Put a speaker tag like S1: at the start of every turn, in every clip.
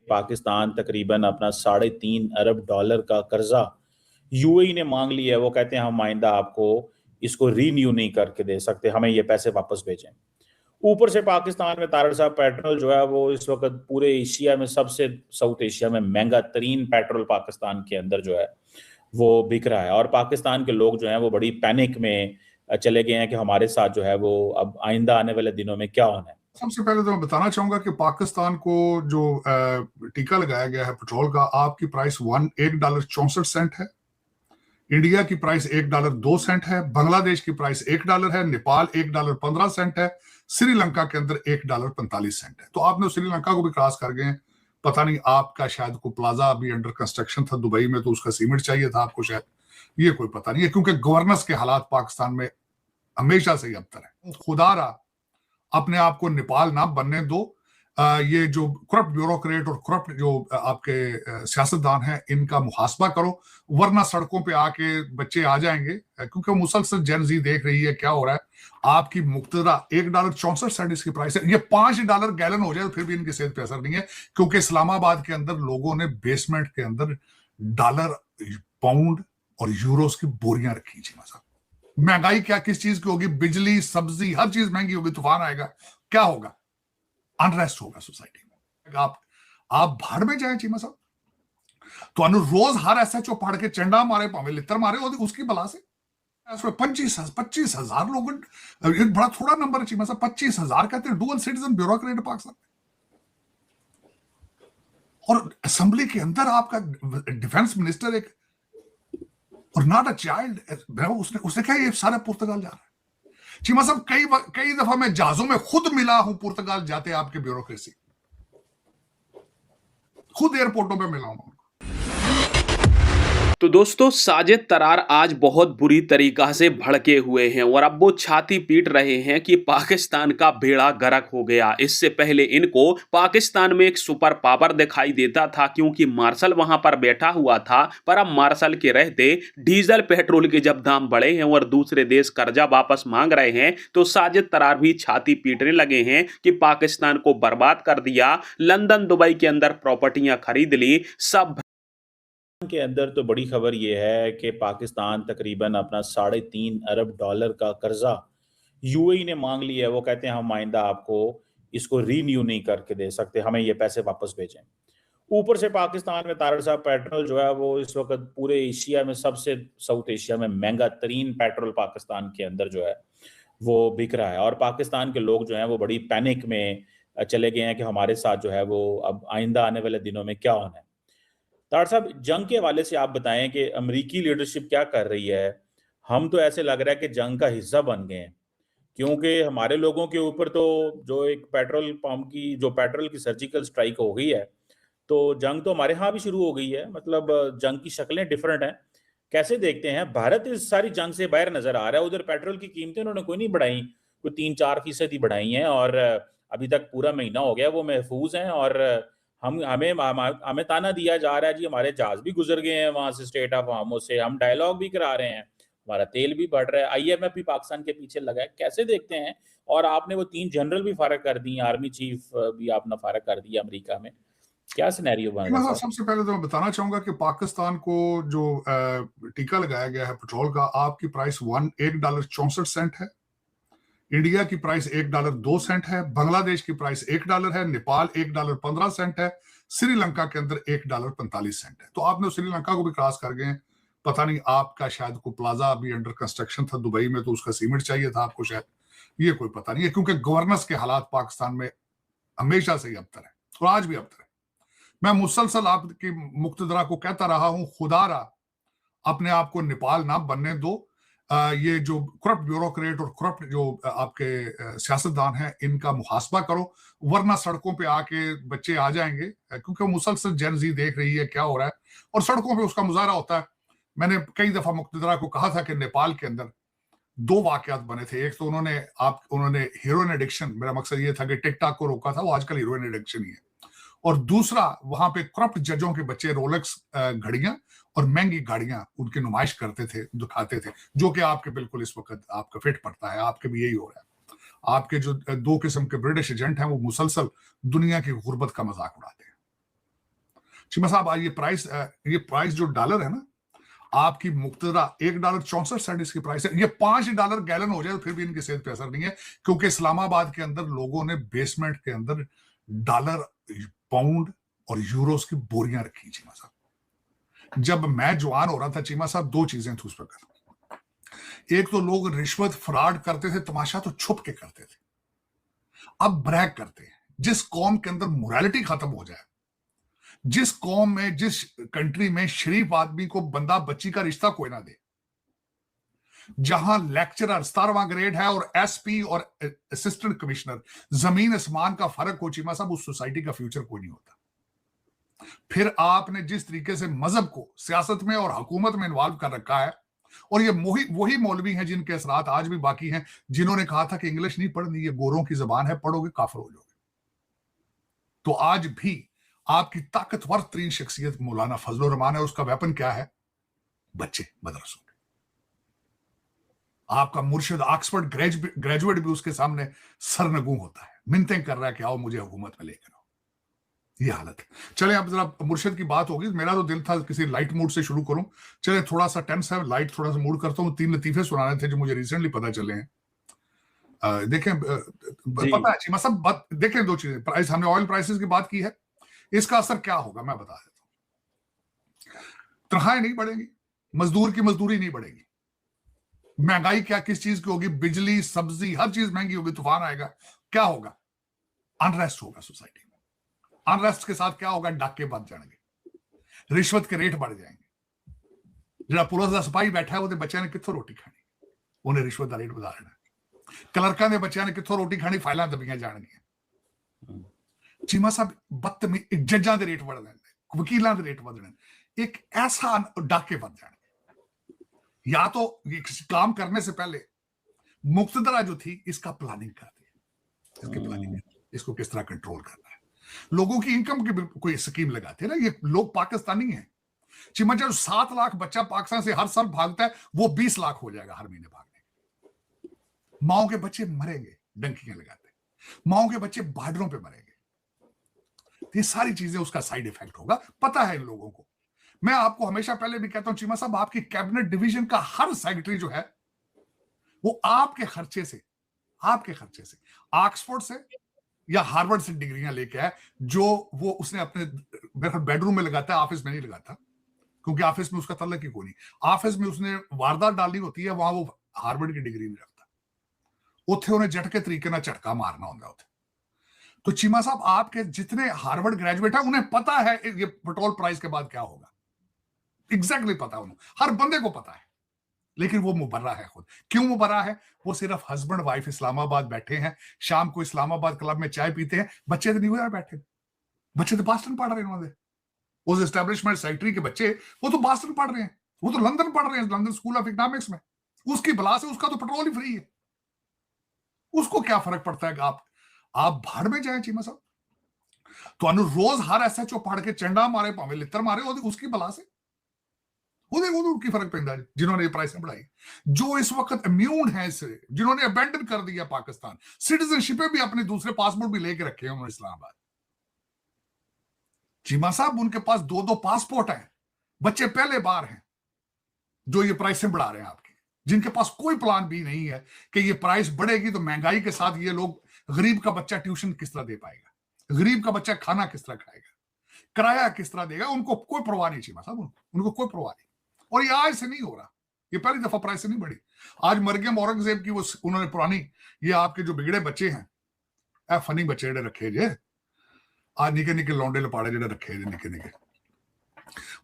S1: पाकिस्तान तकरीबन अपना $3.5 अरब का कर्जा यूएई ने मांग लिया है। वो कहते हैं हम आइंदा आपको इसको रीन्यू नहीं करके दे सकते, हमें ये पैसे वापस भेजें। ऊपर से पाकिस्तान में तारड़ साहब पेट्रोल जो है वो इस वक्त पूरे एशिया में सबसे, साउथ एशिया में महंगा तरीन पेट्रोल पाकिस्तान के अंदर जो है वो बिक रहा है। और पाकिस्तान के लोग जो हैं वो बड़ी पैनिक में चले गए हैं कि हमारे साथ जो है वो अब आइंदा आने वाले दिनों में क्या होना है।
S2: सबसे पहले तो मैं बताना चाहूंगा कि पाकिस्तान को जो टीका लगाया गया है पेट्रोल का, आपकी प्राइस $1.64 है। इंडिया की प्राइस $1.02 है। बांग्लादेश की प्राइस $1 है। नेपाल $1.15 है। श्रीलंका के अंदर $1.45 है। तो आपने श्रीलंका को भी क्रॉस कर गए। पता नहीं, आपका शायद को प्लाजा अभी अंडर कंस्ट्रक्शन था दुबई में, तो उसका सीमेंट चाहिए था आपको शायद, ये कोई पता नहीं है, क्योंकि गवर्नेंस के हालात पाकिस्तान में हमेशा से ही अबतर है। खुदारा अपने आप को नेपाल ना बनने दो। ये जो करप्ट ब्यूरोक्रेट और करप्ट जो आपके सियासतदान हैं, इनका मुहासबा करो, वरना सड़कों पे आके बच्चे आ जाएंगे, क्योंकि मुसलसल जेन-ज़ी देख रही है क्या हो रहा है। आपकी मुक्तदा $1.64 इसकी प्राइस है। ये $5 गैलन हो जाए तो फिर भी इनकी सेहत पे असर नहीं है, क्योंकि इस्लामाबाद के अंदर लोगों ने बेसमेंट के अंदर डॉलर, पाउंड और यूरोस की बोरियां रखी। जी मजा, महंगाई क्या किस चीज की होगी? बिजली, सब्जी, हर चीज महंगी होगी। तूफान आएगा, क्या होगा? अनरेस्ट होगा सोसाइटी में। आप भाड़ में जाए चीमा साहब, तो अनु रोज हर एसएचओ पढ़ के चंडा मारे, पावे लित्र मारे, उसकी बला से 25,000 लोग, बड़ा थोड़ा नंबर है चीमा साहब। 25,000 कहते हैं डुअल सिटीजन ब्यूरोक्रेट पाकिस्तान में। और असेंबली के अंदर आपका डिफेंस मिनिस्टर एक, और नॉट अ चाइल्ड, उसने कहा ये सारा पुर्तगाल जा रहा है। चीमा साहब, कई दफा मैं जहाजों में खुद मिला हूं पुर्तगाल जाते, आपके ब्यूरोक्रेसी, खुद एयरपोर्टों पे मिला हूं।
S3: तो दोस्तों, साजिद तरार आज बहुत बुरी तरीका से भड़के हुए हैं और अब वो छाती पीट रहे हैं कि पाकिस्तान का बेड़ा गर्क हो गया। इससे पहले इनको पाकिस्तान में एक सुपर पावर दिखाई देता था, क्योंकि मार्शल वहां पर बैठा हुआ था। पर अब मार्शल के रहते डीजल पेट्रोल के जब दाम बढ़े हैं और दूसरे देश कर्जा वापस मांग रहे हैं, तो साजिद तरार भी छाती पीटने लगे हैं कि पाकिस्तान को बर्बाद कर दिया, लंदन दुबई के अंदर प्रॉपर्टियां खरीद ली, सब
S1: के अंदर। तो बड़ी खबर यह है कि पाकिस्तान तकरीबन अपना $3.5 अरब का कर्जा यूएई ने मांग लिया है। वो कहते हैं हम आइंदा आपको इसको रीन्यू नहीं करके दे सकते, हमें ये पैसे वापस भेजें। ऊपर से पाकिस्तान में तारड़ साहब पेट्रोल जो है वो इस वक्त पूरे एशिया में सबसे, साउथ एशिया में महंगा तरीन पेट्रोल पाकिस्तान के अंदर जो है वो बिक रहा है। और पाकिस्तान के लोग जो हैं वो बड़ी पैनिक में चले गए हैं कि हमारे साथ जो है वो अब आइंदा आने वाले दिनों में क्या होना है। तार साहब, जंग के हवाले से आप बताएं कि अमेरिकी लीडरशिप क्या कर रही है। हम तो ऐसे लग रहा है कि जंग का हिस्सा बन गए हैं, क्योंकि हमारे लोगों के ऊपर तो जो एक पेट्रोल पंप की, जो पेट्रोल की सर्जिकल स्ट्राइक हो गई है, तो जंग तो हमारे यहाँ भी शुरू हो गई है। मतलब जंग की शक्लें डिफरेंट हैं। कैसे देखते हैं? भारत इस सारी जंग से बाहर नजर आ रहा है। उधर पेट्रोल की कीमतें उन्होंने कोई नहीं बढ़ाई, कोई 3-4% ही बढ़ाई हैं, और अभी तक पूरा महीना हो गया वो महफूज हैं। और हमें ताना दिया जा रहा है जी हमारे जहाज भी गुजर गए हैं वहां से, स्टेट ऑफ हार्मोज से, हम डायलॉग भी करा रहे हैं, हमारा तेल भी बढ़ रहा है, आईएमएफ भी पाकिस्तान के पीछे लगा है। कैसे देखते हैं? और आपने वो 3 जनरल भी फारग कर दी, आर्मी चीफ भी आपने फारग कर दिया अमेरिका में। क्या सिनेरियो बन रहा है?
S2: सबसे पहले तो मैं बताना चाहूंगा कि पाकिस्तान को जो टीका लगाया गया है पेट्रोल का, आपकी प्राइस $1.64 है। इंडिया की प्राइस $1.02 है। बांग्लादेश की प्राइस $1 है। नेपाल $1.15 है। श्रीलंका के अंदर $1.45 है। तो आपने श्रीलंका को भी क्रॉस कर गए। पता नहीं, आपका शायद को प्लाजा अभी अंडर कंस्ट्रक्शन था दुबई में, तो उसका सीमेंट चाहिए था आपको शायद, ये कोई पता नहीं है, क्योंकि गवर्नेंस के हालात पाकिस्तान में हमेशा से ही अबतर है और आज भी अबतर है। मैं मुसलसल आपकी मुक्तदरा को कहता रहा हूं, खुदारा अपने आप को नेपाल ना बनने दो। ये जो करप्ट ब्यूरोक्रेट और करप्ट जो आपके सियासतदान हैं, इनका मुहासबा करो, वरना सड़कों पे आके बच्चे आ जाएंगे, क्योंकि मुसलसल जेन-ज़ी देख रही है क्या हो रहा है और सड़कों पे उसका मुजाहरा होता है। मैंने कई दफा मुक्तदरा को कहा था कि नेपाल के अंदर 2 वाकयात बने थे। एक तो उन्होंने हीरोइन एडिक्शन, मेरा मकसद ये था कि टिकटॉक को रोका था, वो आजकल हीरोइन एडिक्शन ही है। और दूसरा, वहां पे करप्ट जजों के बच्चे रोलेक्स घड़ियां और महंगी गाड़ियां उनकी नुमाइश करते थे, दिखाते थे, जो कि आपके बिल्कुल इस वक्त आपका फिट पड़ता है। आपके भी यही हो रहा है। आपके जो 2 किस्म के ब्रिटिश एजेंट हैं, वो मुसलसल दुनिया की गुर्बत का मजाक उड़ाते हैं। चीमा साहब आज ये प्राइस जो डॉलर है ना, आपकी मुक्तदा $1.64 इसकी प्राइस है। ये $5 गैलन हो जाए तो फिर भी इनकी सेहत पे असर नहीं है, क्योंकि इस्लामाबाद के अंदर लोगों ने बेसमेंट के अंदर डॉलर, पाउंड और यूरोस की बोरियां रखी। चीमा साहब जब मैं जवान हो रहा था चीमा साहब, दो चीजें थी उस पर। एक तो लोग रिश्वत फ्रॉड करते थे, तमाशा तो छुप के करते थे, अब ब्रैग करते हैं। जिस कौम के अंदर मोरालिटी खत्म हो जाए, जिस कौम में, जिस कंट्री में शरीफ आदमी को बंदा बच्ची का रिश्ता कोई ना दे, जहां लेक्चरर 17वां ग्रेड है और एसपी और असिस्टेंट कमिश्नर जमीन आसमान का फर्क हो चीमा साहब, उस सोसाइटी का फ्यूचर कोई नहीं होता। फिर आपने जिस तरीके से मजहब को सियासत में और हुकूमत में इन्वॉल्व कर रखा है, और ये वही मौलवी हैं जिनके असरात आज भी बाकी हैं, जिन्होंने कहा था कि इंग्लिश नहीं पढ़नी, ये गोरों की जबान है, पढ़ोगे काफिर हो जाओगे। तो आज भी आपकी ताकतवर तरीन शख्सियत मौलाना फजलुर रहमान है, उसका वेपन क्या है? बच्चे मदरसों के। आपका मुर्शिद ऑक्सफोर्ड ग्रेजुएट भी उसके सामने सरनगू होता है, मिन्नतें कर रहा है कि आओ मुझे हुकूमत में लेकर आओ। ये हालत है। चले अब जरा मुर्शिद की बात होगी। मेरा तो दिल था किसी लाइट मूड से शुरू करूं, चले थोड़ा सा टेंस है, लाइट थोड़ा सा मूड करता हूं। 3 लतीफे सुनाने थे जो मुझे रिसेंटली पता चले हैं। देखें, पता है चीमा साहब, देखें दो चीजें। प्राइस, हमने ऑयल प्राइसेस की बात की है, इसका असर क्या होगा मैं बता देता हूं। तनख्वाहें नहीं बढ़ेगी, मजदूर की मजदूरी नहीं बढ़ेगी, महंगाई क्या किस चीज की होगी, बिजली, सब्जी, हर चीज महंगी होगी, तूफान आएगा। क्या होगा? अनरेस्ट होगा सोसाइटी में। अनरेस्ट के साथ क्या होगा? डाके बढ़ जाएंगे, रिश्वत के रेट बढ़ जाएंगे। जरा पुलिस का सिपाही बैठा है, वो बच्चे ने कितों रोटी खानी, उन्हें रिश्वत का रेट बता देना। क्लर्कों के बच्चे ने कितों रोटी खानी, फाइलां दबियां जाएंगी। चीमा साहब बदतमीज जजां के रेट बढ़ जाएंगे, वकीलों के रेट बढ़ने, एक ऐसा डाके बढ़ जाएंगे। या तो काम करने से पहले मुक्तदरा जो थी इसका प्लानिंग कर दी, इसकी प्लानिंग, इसको किस तरह कंट्रोल करना है, लोगों की इनकम की कोई स्कीम लगाते हैं ना। ये लोग पाकिस्तानी हैं चीमा, जब 7 लाख बच्चा पाकिस्तान से हर साल भागता है, वो 20 लाख हो जाएगा हर महीने भागने। माओ के बच्चे मरेंगे डंकियां लगाते, माओ के बच्चे बॉर्डरों पे मरेंगे। ये सारी चीजें उसका साइड इफेक्ट होगा, पता है इन लोगों को। मैं आपको हमेशा पहले भी कहता हूं चीमा साहब, आपकी कैबिनेट डिवीजन का हर सेक्रेटरी जो है वो आपके खर्चे से ऑक्सफोर्ड से या हार्वर्ड से डिग्रियां लेके आए, जो वो उसने अपने बेडरूम में लगाता है, ऑफिस में नहीं लगाता, क्योंकि ऑफिस में उसका तल्लक ही कोई नहीं। ऑफिस में उसने वारदात डालनी होती है, वहां वो हार्वर्ड की डिग्री नहीं रखता, उत्थे उन्हें झटके तरीके ना झटका मारना होता है। तो चीमा साहब, आपके जितने हार्वर्ड ग्रेजुएट हैं उन्हें पता है ये पेट्रोल प्राइस के बाद क्या होगा, एग्जैक्टली पता है उन्हें, हर बंदे को पता है। लेकिन वो मुबर्रा है खुद। क्यों मुबर्रा है? वो सिर्फ हस्बैंड वाइफ इस्लामाबाद बैठे हैं, शाम को इस्लामाबाद क्लब में चाय पीते हैं। बच्चे तो न्यूयॉर्क बैठे, बच्चे तो बॉस्टन पढ़ रहे हैं। उन्होंने उस एस्टेब्लिशमेंट सेक्रेटरी के बच्चे, वो तो बॉस्टन पढ़ रहे हैं, वो तो लंदन पढ़ रहे हैं, लंदन स्कूल ऑफ इकोनॉमिक्स में। उसकी भला से उसका तो पेट्रोल ही फ्री है, उसको क्या फर्क पड़ता है? आप भाड़ में जाए चीमा साहब, तो रोज हर SHO पढ़ के चंडा मारे, भावे लित्र मारे, उसकी भला से उनकी फर्क पैदा है। जिन्होंने ये प्राइस बढ़ाई, जो इस वक्त इम्यून है इससे, जिन्होंने अबेंडन कर दिया पाकिस्तान, सिटीजनशिप भी अपने दूसरे पासपोर्ट भी लेके रखे हैं उन्होंने इस्लामाबाद। चीमा साहब, उनके पास 2-2 पासपोर्ट हैं, बच्चे पहले बार हैं जो ये प्राइसें बढ़ा रहे हैं आपकी, जिनके पास कोई प्लान भी नहीं है कि ये प्राइस बढ़ेगी तो महंगाई के साथ ये लोग, गरीब का बच्चा ट्यूशन किस तरह दे पाएगा, गरीब का बच्चा खाना किस तरह खाएगा, किराया किस तरह देगा, उनको कोई परवाह नहीं। चीमा साहब, उनको कोई परवाह नहीं। और ये आज से नहीं हो रहा, ये पहली दफा प्राइस से नहीं बढ़ी। आज मरियम औरंगजेब की वो उन्होंने पुरानी, ये आपके जो बिगड़े बच्चे हैं, फनी बच्चे जेडे रखे जे, आज निके निके लौंडे लपाड़े जेडे रखे जे निके निके,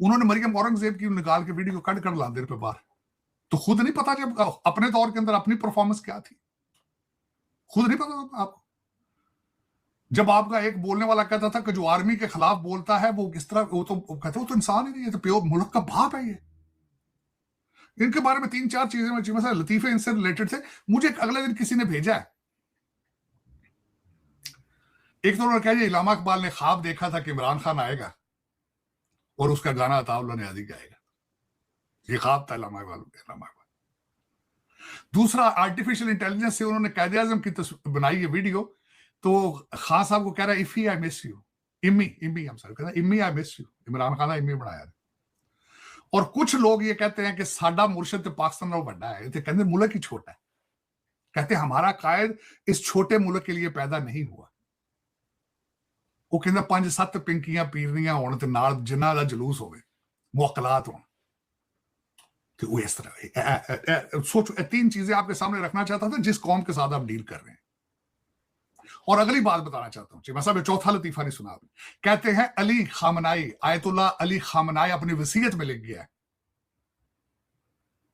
S2: उन्होंने मरियम औरंगजेब की निकाल के वीडियो कट कर लाते पे बाहर। तो खुद नहीं पता जब अपने दौर के अंदर अपनी परफॉर्मेंस क्या थी, खुद नहीं पता आपको। जब आपका एक बोलने वाला कहता था कि जो आर्मी के खिलाफ बोलता है वो किस तरह, वो तो कहते वो तो इंसान ही नहीं है, तो प्योर मुल्क का बाप है ये। इनके बारे में 3-4 चीजें में चीमा साहब लतीफे इनसे रिलेटेड थे, मुझे अगले दिन किसी ने भेजा है। एक तो उन्होंने कहा इलामा इकबाल ने ख्वाब देखा था कि इमरान खान आएगा और उसका गाना अताउल्लाह नियाज़ी गाएगा। ये ख्वाब था इलामा इकबाल। दूसरा, आर्टिफिशियल इंटेलिजेंस से उन्होंने कायद-ए-आज़म की बनाई ये वीडियो, तो खान साहब को कह रहा है if he I miss you, Immi हम सर कहते Immi I miss you, Imran Khan Immi बनाया। और कुछ लोग ये कहते हैं कि साडा मुर्शद तो पाकिस्तान में बड़ा है, तो कहते मुल्क ही छोटा है। कहते हमारा कायद इस छोटे मुल्क के लिए पैदा नहीं हुआ। वो कहता 5-7 पिंकियां पीरनियां होने ते नाल जिन्ना दा जुलूस होवे, मुअक्कलात हों, तो वो इस तरह सोचो। 3 चीजें आपके सामने रखना चाहता था जिस कौम के साथ आप डील कर रहे हैं। और अगली बात बताना चाहता हूं, मैं साहब चौथा लतीफा नहीं सुना। कहते हैं अली खामनाई, आयतुल्ला अली खामनाई अपनी वसीयत में लिख गया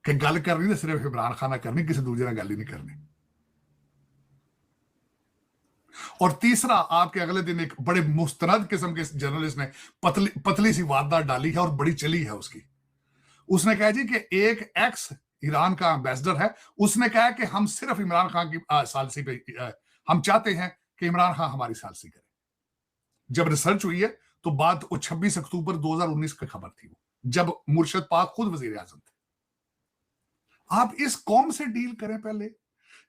S2: कि गल करनी तो सिर्फ इमरान खान करनी, किसी दूसरे ने गल ही नहीं करनी। और तीसरा, आपके अगले दिन एक बड़े मुस्तनद किस्म के जर्नलिस्ट ने पतली सी वारदात डाली है और बड़ी चली है उसकी। उसने कहा जी कि एक एक्स ईरान का एम्बेसडर है, उसने कहा कि हम सिर्फ इमरान खान की सालसी पे हम चाहते हैं कि इमरान खान हमारी सालसी करे। जब रिसर्च हुई है तो बात 26 अक्टूबर 2019 की खबर थी, जब मुर्शद पाक खुद वजीर आजम थे। आप इस कौम से डील करें पहले,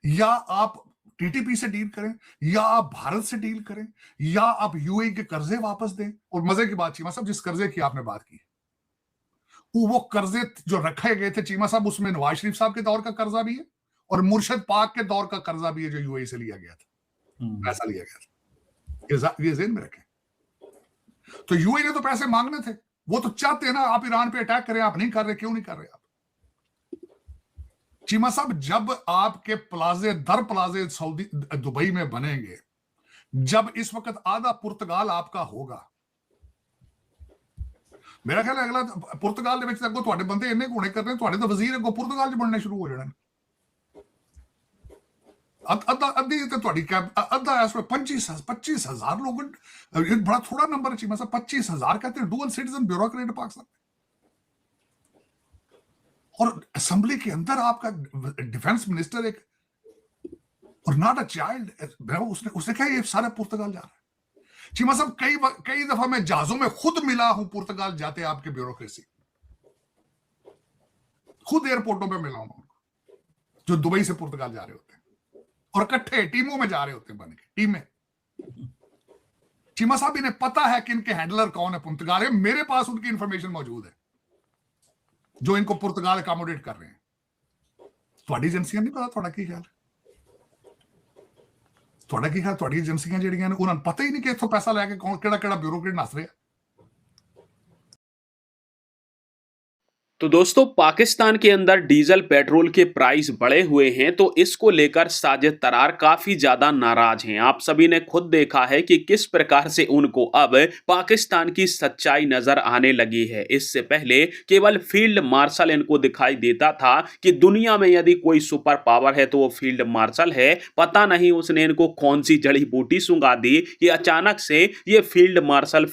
S2: या आप टीटीपी से डील करें, या आप भारत से डील करें, या आप यूएई के कर्जे वापस दें। और मजे की बात चीमा साहब, जिस कर्जे की आपने बात की, वो कर्जे जो रखे गए थे चीमा साहब, उसमें नवाज शरीफ साहब के दौर का कर्जा भी है और मुर्शद पाक के दौर का कर्जा भी है जो यूएई से लिया गया था, पैसा लिया गया था। ये ज़हन में रखें। तो यूएई ने तो पैसे मांगने थे, वो तो चाहते हैं ना आप ईरान पे अटैक करें, आप नहीं कर रहे। क्यों नहीं कर रहे आप चीमा साहब? जब आपके प्लाजे दर प्लाजे सऊदी दुबई में बनेंगे, जब इस वक्त आधा पुर्तगाल आपका होगा, मेरा ख्याल है अगला पुर्तगाल के बंदे इन्ने होने कर रहे हैं, तो वजीर अगो पुर्तगाल बनने शुरू हो जाने। अद्धी अद्धा 25,000 लोग, बड़ा थोड़ा नंबर है चीमा साहब। 25,000 कहते हैं डुअल सिटीजन ब्यूरोक्रेट पाकिस्तान। और असेंबली के अंदर आपका डिफेंस मिनिस्टर एक, और नॉट अ चाइल्ड, उसने कहा ये सारे पुर्तगाल जा रहा है। चीमा साहब कई दफा मैं जहाजों में खुद मिला हूं पुर्तगाल जाते आपके ब्यूरोक्रेसी, खुद एयरपोर्टों पे मिला हूं उनको, जो दुबई से पुर्तगाल जा रहे होते हैं और इकट्ठे टीमों में जा रहे होते हैं, बन के टीमें। चीमा साहब इन्हें पता है कि इनके हैंडलर कौन है पुर्तगाल है, मेरे पास उनकी इंफॉर्मेशन मौजूद है जो इनको पुर्तगाल अकोमोडेट कर रहे हैं। थोड़ी एजेंसियां नहीं पता, थोड़ा की ख्याल, थोड़ा की ख्याल, थोड़ी एजेंसियां ਜਿਹੜੀਆਂ ਨੇ ਉਹਨਾਂ ਨੂੰ ਪਤਾ ਹੀ ਨਹੀਂ ਕਿ ਇੱਥੋਂ ਪੈਸਾ ਲੈ ਕੇ ਕੌਣ ਕਿਹੜਾ ਬਿਊਰੋਕਰੇਟ ਨੱਸ ਰਿਹਾ।
S3: तो दोस्तों, पाकिस्तान के अंदर डीजल पेट्रोल के प्राइस बढ़े हुए हैं, तो इसको लेकर साजिद तरार काफी ज्यादा नाराज हैं। आप सभी ने खुद देखा है कि किस प्रकार से उनको अब पाकिस्तान की सच्चाई नजर आने लगी है। इससे पहले केवल फील्ड मार्शल इनको दिखाई देता था कि दुनिया में यदि कोई सुपर पावर है तो वो फील्ड मार्शल है। पता नहीं उसने इनको कौन सी जड़ी बूटी सुंघा दी कि अचानक से ये फील्ड मार्शल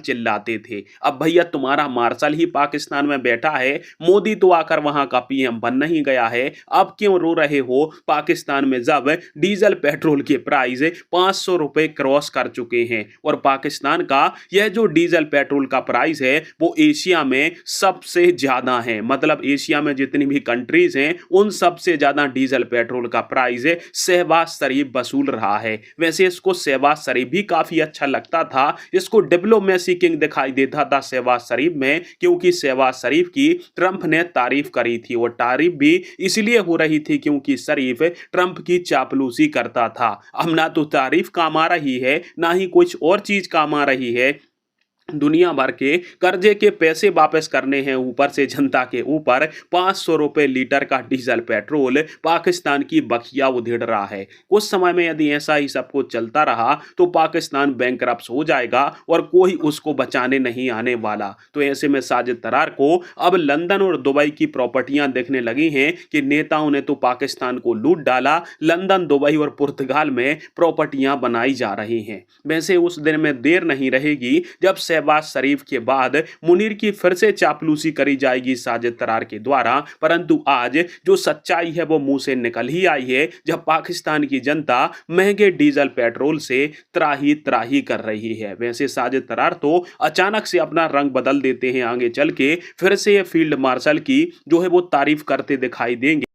S3: चिल्लाते थे। अब भैया तुम्हारा मार्शल ही पाकिस्तान में बैठा है, मोदी तो आकर वहां का पीएम बन नहीं गया है, अब क्यों रो रहे हो? पाकिस्तान में जब डीजल पेट्रोल के प्राइस 500 रुपए क्रॉस कर चुके हैं और पाकिस्तान का यह जो डीजल पेट्रोल का प्राइस है वो एशिया में सबसे ज्यादा है। मतलब एशिया में जितनी भी कंट्रीज हैं उन सबसे ज्यादा डीजल पेट्रोल का प्राइस शहबाज शरीफ वसूल रहा है। वैसे इसको शहबाज शरीफ भी काफी अच्छा लगता था, इसको डिप्लोमेसी किंग दिखाई देता था शहबाज शरीफ में, क्योंकि शहबाज शरीफ की ट्रंप ने तारीफ करी थी। और तारीफ भी इसलिए हो रही थी क्योंकि शरीफ ट्रंप की चापलूसी करता था। अब ना तो तारीफ काम आ रही है, ना ही कुछ और चीज काम आ रही है। दुनिया भर के कर्जे के पैसे वापस करने हैं, ऊपर से जनता के ऊपर 500 रुपए लीटर का डीजल पेट्रोल पाकिस्तान की बखिया उधेड़ रहा है। कुछ समय में यदि ऐसा ही सब कुछ चलता रहा तो पाकिस्तान बैंकरप्ट हो जाएगा और कोई उसको बचाने नहीं आने वाला। तो ऐसे में साजिद तरार को अब लंदन और दुबई की प्रॉपर्टियां देखने लगी हैं कि नेताओं ने तो पाकिस्तान को लूट डाला, लंदन, दुबई और पुर्तगाल में प्रॉपर्टियां बनाई जा रही हैं। वैसे उस दिन में देर नहीं रहेगी जब शहबाज शरीफ के बाद मुनीर की फिर से चापलूसी करी जाएगी साजिद तरार के द्वारा। परंतु आज जो सच्चाई है वो मुंह से निकल ही आई है, जब पाकिस्तान की जनता महंगे डीजल पेट्रोल से त्राही त्राही कर रही है। वैसे साजिद तरार तो अचानक से अपना रंग बदल देते हैं, आगे चल के फिर से ये फील्ड मार्शल की जो है वो तारीफ करते दिखाई देंगे।